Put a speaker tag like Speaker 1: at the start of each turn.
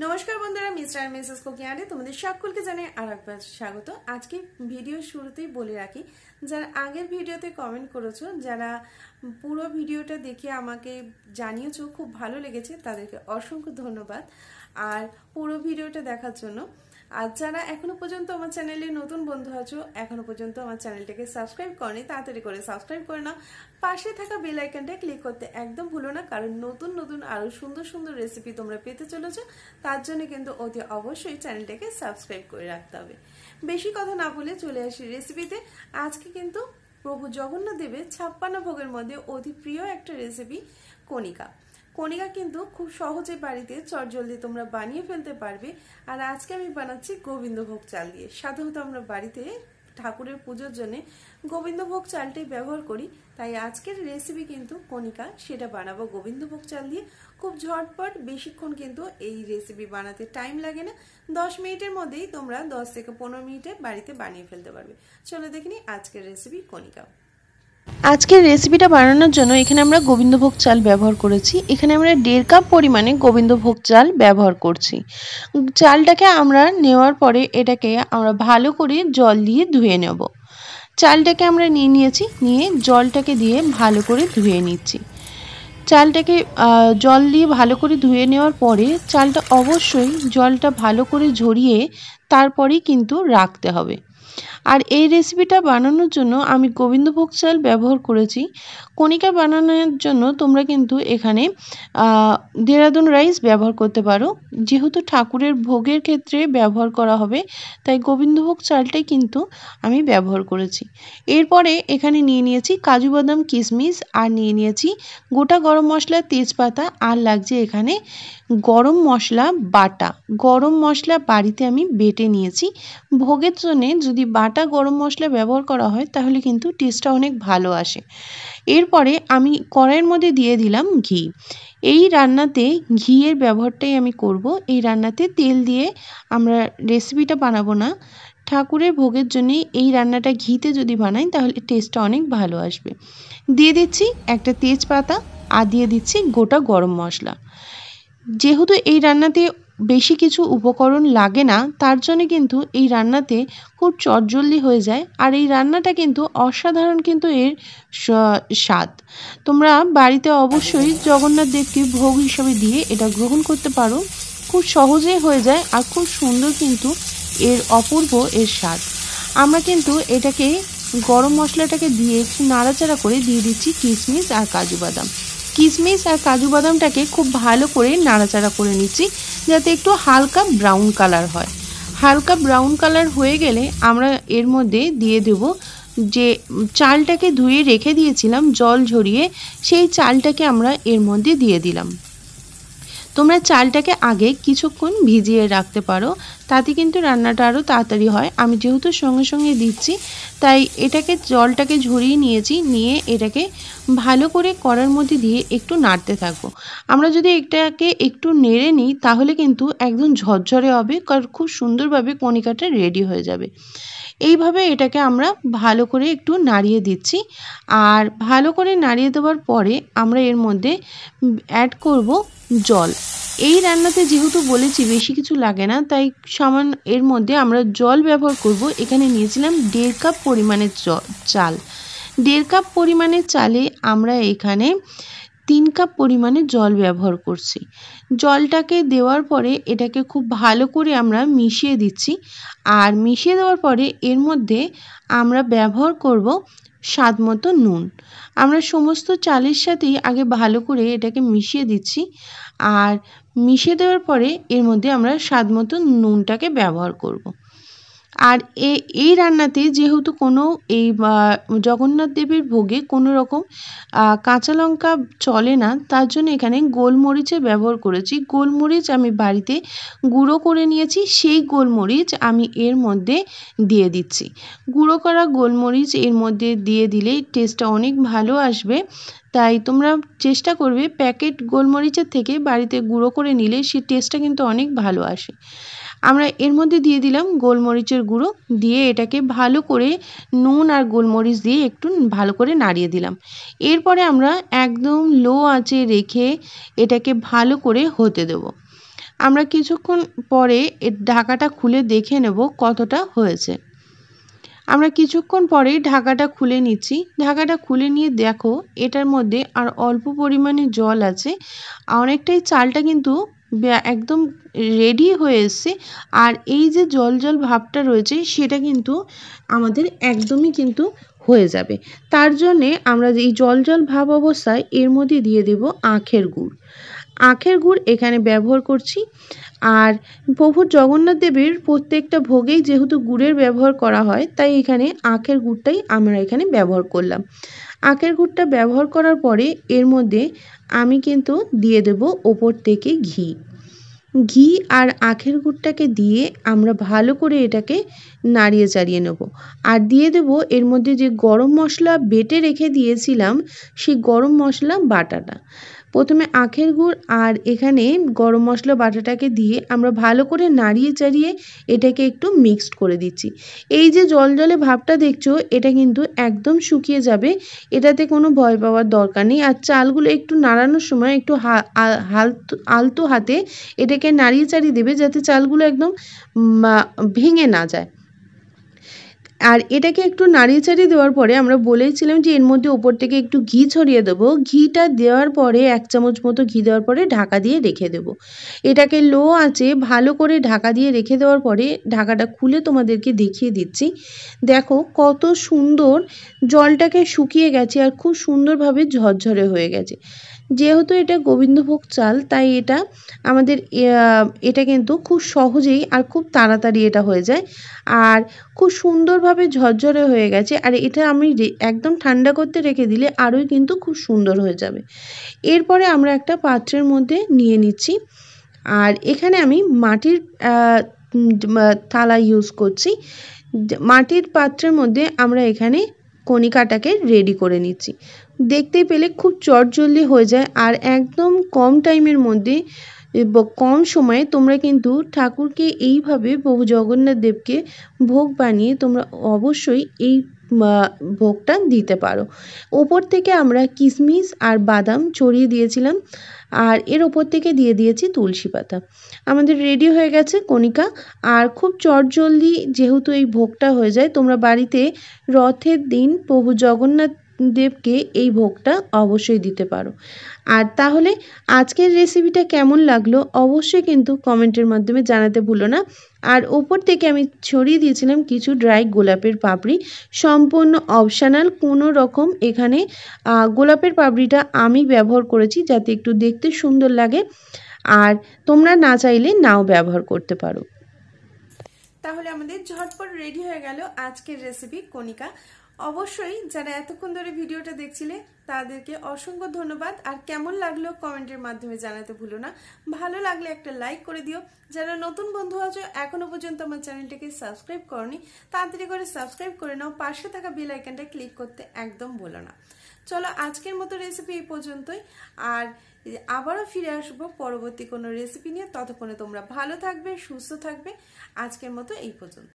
Speaker 1: নমস্কার বন্ধুরা, মিস্টার আর মিসেস কুকিয়ারে তোমাদের সকলকে জানাই আর একবার স্বাগত। আজকে ভিডিও শুরুতেই বলে রাখি, যারা আগের ভিডিওতে কমেন্ট করেছো, যারা পুরো ভিডিওটা দেখে আমাকে জানিয়েছো খুব ভালো লেগেছে, তাদেরকে অসংখ্য ধন্যবাদ আর পুরো ভিডিওটা দেখার জন্য। আর যারা এখনো পর্যন্ত আমার চ্যানেলে নতুন বন্ধু আছো, এখনো পর্যন্ত আমার চ্যানেলটাকে সাবস্ক্রাইব করনি, তাড়াতাড়ি করে সাবস্ক্রাইব করে নাও। পাশে থাকা বেল আইকনটা ক্লিক করতে একদম ভুলো না, কারণ নতুন নতুন আরো সুন্দর সুন্দর রেসিপি তোমরা পেতে চলেছো। তার জন্য কিন্তু অতি অবশ্যই চ্যানেলটাকে সাবস্ক্রাইব করে রাখতে হবে। বেশি কথা না বলে চলে আসি রেসিপিতে। আজকে কিন্তু প্রভু জগন্নাথ দেবের 56 ভোগের মধ্যে অতি প্রিয় একটা রেসিপি কণিকা। কণিকা কিন্তু খুব সহজে বাড়িতে চটজলদি তোমরা বানিয়ে ফেলতে পারবে। আর আজকে আমি বানাচ্ছি গোবিন্দভোগ চাল দিয়ে। সাধারণত আমরা বাড়িতে ঠাকুরের পুজোর জন্য গোবিন্দভোগ চালটাই ব্যবহার করি, তাই আজকের রেসিপি কিন্তু কণিকা, সেটা বানাবো গোবিন্দভোগ চাল দিয়ে। খুব ঝটপট, বেশিক্ষণ কিন্তু এই রেসিপি বানাতে টাইম লাগে না। 10 মিনিটের মধ্যেই তোমরা 10 থেকে 15 মিনিটে বাড়িতে বানিয়ে ফেলতে পারবে। চলো দেখে নিই আজকের রেসিপি কণিকা।
Speaker 2: আজকের রেসিপিটা বানানোর জন্য এখানে আমরা গোবিন্দভোগ চাল ব্যবহার করেছি। এখানে আমরা 1.5 কাপ পরিমাণে গোবিন্দভোগ চাল ব্যবহার করছি। চালটাকে আমরা নেওয়ার পরে এটাকে আমরা ভালো করে জল দিয়ে ধুয়ে নেব। চালটাকে আমরা নিয়েছি, নিয়ে জলটাকে দিয়ে ভালো করে ধুয়ে নিচ্ছি। চালটাকে জল দিয়ে ভালো করে ধুয়ে নেওয়ার পরে চালটা অবশ্যই জলটা ভালো করে ঝরিয়ে তারপরেই কিন্তু রাখতে হবে। আর এই রেসিপিটা বানানোর জন্য আমি গোবিন্দভোগ চাল ব্যবহার করেছি। কণিকা বানানোর জন্য তোমরা কিন্তু এখানে দেরাদুন রাইস ব্যবহার করতে পারো। যেহেতু ঠাকুরের ভোগের ক্ষেত্রে ব্যবহার করা হবে, তাই গোবিন্দভোগ চালটাই কিন্তু আমি ব্যবহার করেছি। এরপরে এখানে নিয়েছি কাজু বাদাম কিশমিশ, আর নিয়েছি গোটা গরম মশলা, তেজপাতা, আর লাগছে এখানে গরম মশলা বাটা। গরম মশলা বাড়িতে আমি বেটে নিয়েছি। ভোগের জন্যে যদি বাটা গরম মশলা ব্যবহার করা হয় তাহলে কিন্তু টেস্টটা অনেক ভালো আসে। এরপরে আমি কড়াইয়ের মধ্যে দিয়ে দিলাম ঘি। এই রান্নাতে ঘিয়ের ব্যবহারটাই আমি করব। এই রান্নাতে তেল দিয়ে আমরা রেসিপিটা বানাবো না। ঠাকুরের ভোগের জন্য এই রান্নাটা ঘিতে যদি বানাই তাহলে টেস্টটা অনেক ভালো আসবে। দিয়ে দিচ্ছি একটা তেজপাতা, আর দিয়ে দিচ্ছি গোটা গরম মশলা। যেহেতু এই রান্নাতে বেশি কিছু উপকরণ লাগে না, তার জন্য কিন্তু এই রান্নাতে খুব চটজলদি হয়ে যায়। আর এই রান্নাটা কিন্তু অসাধারণ, কিন্তু এর স্বাদ। তোমরা বাড়িতে অবশ্যই জগন্নাথ দেবকে ভোগ হিসাবে দিয়ে এটা গ্রহণ করতে পারো। খুব সহজেই হয়ে যায় আর খুব সুন্দর কিন্তু এর অপূর্ব এর স্বাদ। আমরা কিন্তু এটাকে গরম মশলাটাকে দিয়ে একটু নাড়াচাড়া করে দিয়ে দিচ্ছি কিশমিশ আর কাজু বাদাম। কিশমিশ আর কাজু বাদামটাকে খুব ভালো করে নাড়াচাড়া করে নিচ্ছি, যাতে একটু হালকা ব্রাউন কালার হয়। হালকা ব্রাউন কালার হয়ে গেলে আমরা এর মধ্যে দিয়ে দেব যে চালটাকে ধুয়ে রেখে দিয়েছিলাম জল ঝরিয়ে, সেই চালটাকে আমরা এর মধ্যে দিয়ে দিলাম। তোমরা চালটাকে আগে কিছুক্ষণ ভিজিয়ে রাখতে পারো, তাতে কিন্তু রান্নাটা আরও তাড়াতাড়ি হয়। আমি যেহেতু সঙ্গে সঙ্গে দিচ্ছি, তাই এটাকে জলটাকে ঝরিয়ে নিয়েছি, নিয়ে এটাকে ভালো করে কড়ার মধ্যে দিয়ে একটু নাড়তে থাকবো। আমরা যদি এটাকে একটু নেড়ে নিই তাহলে কিন্তু একদম ঝরঝরে হবে, কারণ খুব সুন্দরভাবে কণিকাটা রেডি হয়ে যাবে। এইভাবে এটাকে আমরা ভালো করে একটু নাড়িয়ে দিচ্ছি। আর ভালো করে নাড়িয়ে দেওয়ার পরে আমরা এর মধ্যে অ্যাড করব জল। এই রান্নাতে যেহেতু বলেছি বেশি কিছু লাগে না, তাই সামান্য এর মধ্যে আমরা জল ব্যবহার করব। এখানে নিয়েছিলাম 1.5 কাপ পরিমাণের চাল। 1.5 কাপ পরিমাণের চালে আমরা এখানে 3 কাপ পরিমাণে জল ব্যবহার করছি। জলটাকে দেওয়ার পরে এটাকে খুব ভালো করে আমরা মিশিয়ে দিচ্ছি। আর মিশিয়ে দেওয়ার পরে এর মধ্যে আমরা ব্যবহার করব স্বাদ মতো নুন। আমরা সমস্ত চালের সাথেই আগে ভালো করে এটাকে মিশিয়ে দিচ্ছি। আর মিশিয়ে দেওয়ার পরে এর মধ্যে আমরা স্বাদ মতো নুনটাকে ব্যবহার করব। আর এই রান্নাতে যেহেতু কোনো এই জগন্নাথ দেবের ভোগে কোনো রকম কাঁচা লঙ্কা চলে না, তার জন্য এখানে গোলমরিচের ব্যবহার করেছি। গোলমরিচ আমি বাড়িতে গুঁড়ো করে নিয়েছি, সেই গোলমরিচ আমি এর মধ্যে দিয়ে দিচ্ছি। গুঁড়ো করা গোলমরিচ এর মধ্যে দিয়ে দিলেই টেস্টটা অনেক ভালো আসবে। তাই তোমরা চেষ্টা করবে প্যাকেট গোলমরিচের থেকে বাড়িতে গুঁড়ো করে নিলে সেই টেস্টটা কিন্তু অনেক ভালো আসে। আমরা এর মধ্যে দিয়ে দিলাম গোলমরিচের গুঁড়ো, দিয়ে এটাকে ভালো করে নুন আর গোলমরিচ দিয়ে একটু ভালো করে নাড়িয়ে দিলাম। এরপরে আমরা একদম লো আঁচে রেখে এটাকে ভালো করে হতে দেব। আমরা কিছুক্ষণ পরে এর ঢাকাটা খুলে দেখে নেব কতটা হয়েছে। আমরা কিছুক্ষণ পরেই ঢাকাটা খুলে নিচ্ছি। ঢাকাটা খুলে নিয়ে দেখো এটার মধ্যে আর অল্প পরিমাণে জল আছে। অনেকটাই চালটা কিন্তু একদম রেডি হয়ে এসছে। আর এই যে জল জল ভাবটা রয়েছে সেটা কিন্তু আমাদের একদমই কিন্তু হয়ে যাবে। তার জন্যে আমরা এই জল জল ভাব অবস্থায় এর মধ্যে দিয়ে দেব আখের গুড়। আখের গুড় এখানে ব্যবহার করছি। আর প্রভু জগন্নাথ দেবের প্রত্যেকটা ভোগেই যেহেতু গুড়ের ব্যবহার করা হয়, তাই এখানে আখের গুড়টাই আমরা এখানে ব্যবহার করলাম। আখের গুড়টা ব্যবহার করার পরে এর মধ্যে আমি কিন্তু দিয়ে দেব ওপর থেকে ঘি। ঘি আর আখের গুড়টাকে দিয়ে আমরা ভালো করে এটাকে নাড়িয়ে চাড়িয়ে নেব। আর দিয়ে দেব এর মধ্যে যে গরম মশলা বেটে রেখে দিয়েছিলাম সেই গরম মশলা বাটাটা। প্রথমে আখের গুড় আর এখানে গরম মশলা বাটাটাকে দিয়ে আমরা ভালো করে নাড়িয়ে চাড়িয়ে এটাকে একটু মিক্সড করে দিচ্ছি। এই যে জলজলে ভাবটা দেখছো এটা কিন্তু একদম শুকিয়ে যাবে, এটাতে কোনো ভয় পাওয়ার দরকার নেই। আর চালগুলো একটু নাড়ানোর সময় একটু আলতো হাতে এটাকে নাড়িয়ে চাড়িয়ে দেবে যাতে চালগুলো একদম ভেঙে না যায়। আর এটাকে একটু নাড়িয়ে চাড়িয়ে দেওয়ার পরে আমরা বলেছিলাম যে এর মধ্যে ওপর থেকে একটু ঘি ছড়িয়ে দেবো। ঘিটা দেওয়ার পরে 1 চামচ মতো ঘি দেওয়ার পরে ঢাকা দিয়ে রেখে দেবো। এটাকে লো আঁচে ভালো করে ঢাকা দিয়ে রেখে দেওয়ার পরে ঢাকাটা খুলে তোমাদেরকে দেখিয়ে দিচ্ছি। দেখো কত সুন্দর জলটাকে শুকিয়ে গেছে আর খুব সুন্দরভাবে ঝরঝরে হয়ে গেছে। যেহেতু এটা গোবিন্দভোগ চাল তাই এটা আমাদের এটা কিন্তু খুব সহজেই আর খুব তাড়াতাড়ি এটা হয়ে যায়। আর খুব সুন্দরভাবে ঝরঝরে হয়ে গেছে। আর এটা আমি একদম ঠান্ডা করতে রেখে দিলে আরোই কিন্তু খুব সুন্দর হয়ে যাবে। এরপরে আমরা একটা পাত্রের মধ্যে নিয়ে নিচ্ছি। আর এখানে আমি মাটির থালা ইউজ করছি। মাটির পাত্রের মধ্যে আমরা এখানে কণিকাটাকে রেডি করে নিচ্ছি। দেখতেই পেলে খুব চটজলদি হয়ে যায় আর একদম কম টাইমের মধ্যে কম সময়ে তোমরা কিন্তু ঠাকুরকে এইভাবে প্রভু জগন্নাথ দেবকে ভোগ বানিয়ে তোমরা অবশ্যই এই ভোগটা দিতে পারো। ওপর থেকে আমরা কিশমিশ আর বাদাম ছড়িয়ে দিয়েছিলাম আর এর ওপর থেকে দিয়ে দিয়েছি তুলসী পাতা। আমাদের রেডি হয়ে গেছে কণিকা। আর খুব চটজলদি যেহেতু এই ভোগটা হয়ে যায়, তোমরা বাড়িতে রথের দিন প্রভু জগন্নাথ দেবকে এই ভোগটা অবশ্যই দিতে পারো। আর তাহলে আজকের রেসিপিটা কেমন লাগলো অবশ্যই কিন্তু কমেন্টের মাধ্যমে জানাতে ভুলো না। আর ওপর থেকে আমি ছড়িয়ে দিয়েছিলাম কিছু ড্রাই গোলাপের পাপড়ি, সম্পূর্ণ অপশনাল। কোনো রকম এখানে গোলাপের পাপড়িটা আমি ব্যবহার করেছি যাতে একটু দেখতে সুন্দর লাগে, আর তোমরা না চাইলে নাও ব্যবহার করতে পারো।
Speaker 1: তাহলে আমাদের ঝটপট রেডি হয়ে গেল আজকের রেসিপি কণিকা। অবশ্যই যারা এতক্ষণ ধরে ভিডিওটা দেখছিলে তাদেরকে অসংখ্য ধন্যবাদ। আর কেমন লাগলো কমেন্টের মাধ্যমে জানাতে ভুলো না। ভালো লাগলে একটা লাইক করে দিও। যারা নতুন বন্ধু আছো এখনো পর্যন্ত আমার চ্যানেলটাকে সাবস্ক্রাইব করনি, তাড়াতাড়ি করে সাবস্ক্রাইব করে নাও। পাশে থাকা বেল আইকনটা ক্লিক করতে একদম ভুলো না। চলো আজকের মতো রেসিপি এই পর্যন্তই। আর আবারও ফিরে আসবো পরবর্তী কোনো রেসিপি নিয়ে। ততক্ষণে তোমরা ভালো থাকবে, সুস্থ থাকবে। আজকের মতো এই পর্যন্ত।